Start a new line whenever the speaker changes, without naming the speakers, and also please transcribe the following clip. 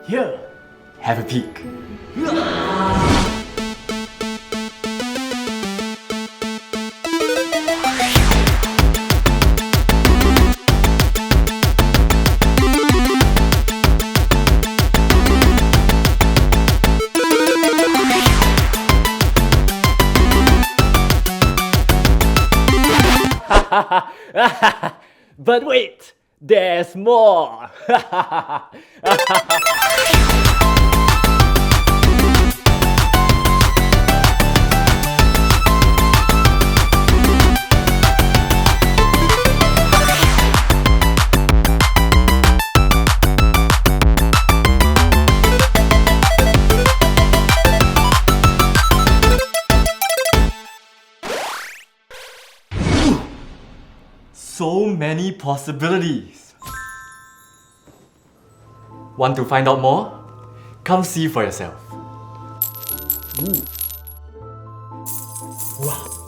Here, have a peek. But wait, there's more! So many possibilities. Want to find out more? Come see for yourself. Ooh. Wow.